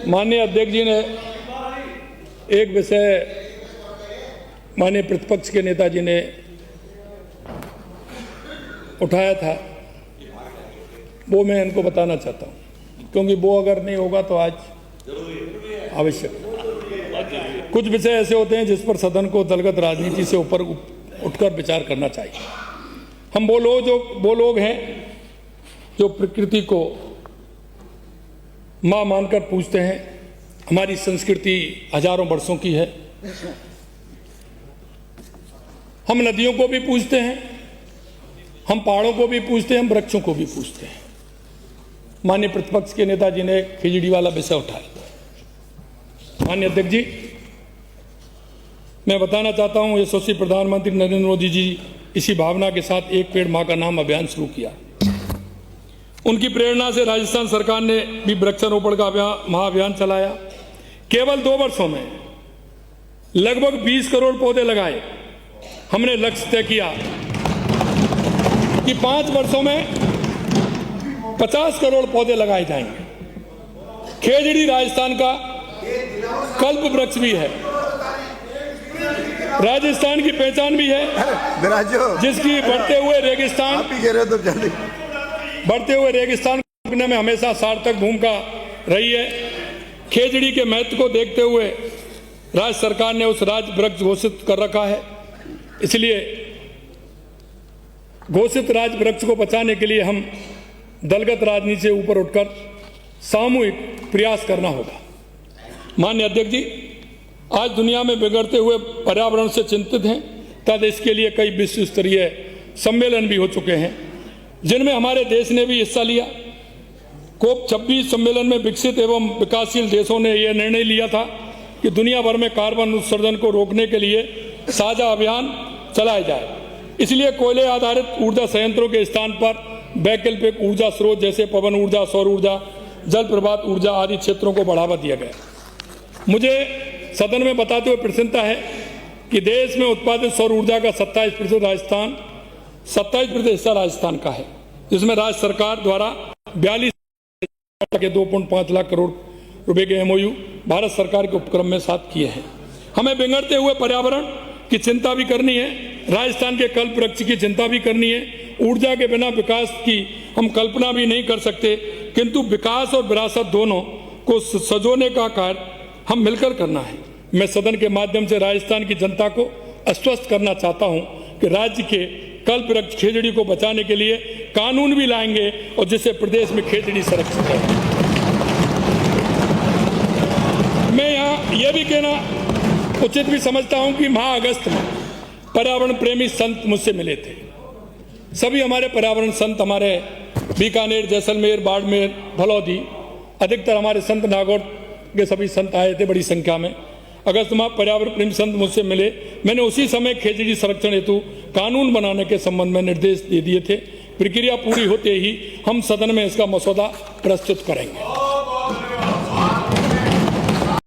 माननीय अध्यक्ष जी ने एक विषय माननीय प्रतिपक्ष के नेताजी ने उठाया था, वो मैं इनको बताना चाहता हूँ, क्योंकि वो अगर नहीं होगा तो आज आवश्यक है। कुछ विषय ऐसे होते हैं जिस पर सदन को दलगत राजनीति से ऊपर उठकर विचार करना चाहिए। हम वो लोग हैं जो प्रकृति को माँ मानकर पूजते हैं। हमारी संस्कृति हजारों वर्षों की है। हम नदियों को भी पूजते हैं, हम पहाड़ों को भी पूजते हैं, हम वृक्षों को भी पूजते हैं। माननीय प्रतिपक्ष के नेताजी ने खिचड़ी वाला विषय उठाया। माननीय अध्यक्ष जी, मैं बताना चाहता हूं, यशस्वी प्रधानमंत्री नरेंद्र मोदी जी इसी भावना के साथ एक पेड़ मां का नाम अभियान शुरू किया। उनकी प्रेरणा से राजस्थान सरकार ने भी वृक्षारोपण का महाअभियान चलाया। केवल 2 वर्षों में लगभग 20 करोड़ पौधे लगाए। हमने लक्ष्य तय किया कि 5 वर्षों में 50 करोड़ पौधे लगाए जाएंगे। खेजड़ी राजस्थान का कल्प वृक्ष भी है, राजस्थान की पहचान भी है, जिसकी बढ़ते हुए रेगिस्तान में हमेशा सार्थक भूमिका रही है। खेजड़ी के महत्व को देखते हुए राज्य सरकार ने उस राज्य वृक्ष घोषित कर रखा है। इसलिए घोषित राज्य वृक्ष को बचाने के लिए हम दलगत राजनीति से ऊपर उठकर सामूहिक प्रयास करना होगा। माननीय अध्यक्ष जी, आज दुनिया में बिगड़ते हुए पर्यावरण से चिंतित हैं, तथा इसके लिए कई विश्व स्तरीय सम्मेलन भी हो चुके हैं, जिनमें हमारे देश ने भी हिस्सा लिया। कोप 26 सम्मेलन में विकसित एवं विकासशील देशों ने यह निर्णय लिया था कि दुनिया भर में कार्बन उत्सर्जन को रोकने के लिए साझा अभियान चलाया जाए। इसलिए कोयले आधारित ऊर्जा संयंत्रों के स्थान पर वैकल्पिक ऊर्जा स्रोत जैसे पवन ऊर्जा, सौर ऊर्जा, जल प्रपात ऊर्जा आदि क्षेत्रों को बढ़ावा दिया गया। मुझे सदन में बताते हुए प्रसन्नता है कि देश में उत्पादित सौर ऊर्जा का 27% हिस्सा राजस्थान का है, जिसमें राज्य सरकार द्वारा 42 के 2.5 लाख करोड़ रुपए के MOU भारत सरकार के उपक्रम में साथ किए हैं। हमें बिगड़ते हुए पर्यावरण की चिंता भी करनी है, राजस्थान के कल्प वृक्ष की चिंता भी करनी है। ऊर्जा के बिना विकास की हम कल्पना भी नहीं कर सकते, किंतु विकास और विरासत दोनों को सजोने का कार्य हम मिलकर करना है। मैं सदन के माध्यम से राजस्थान की जनता को आश्वस्त करना चाहता हूं कि राज्य के कल्प वृक्ष खेजड़ी को बचाने के लिए कानून भी लाएंगे और जिससे प्रदेश में खेजड़ी संरक्षित है। मैं यहाँ यह भी कहना उचित भी समझता हूं कि माह अगस्त में पर्यावरण प्रेमी संत मुझसे मिले थे। सभी हमारे पर्यावरण संत हमारे बीकानेर, जैसलमेर, बाड़मेर, फलौदी, अधिकतर हमारे संत नागौर के सभी संत आए थे बड़ी संख्या में। अगस्त माह पर्यावरण प्रेमी संत मुझसे मिले। मैंने उसी समय खेजड़ी संरक्षण हेतु कानून बनाने के संबंध में निर्देश दे दिए थे। प्रक्रिया पूरी होते ही हम सदन में इसका मसौदा प्रस्तुत करेंगे।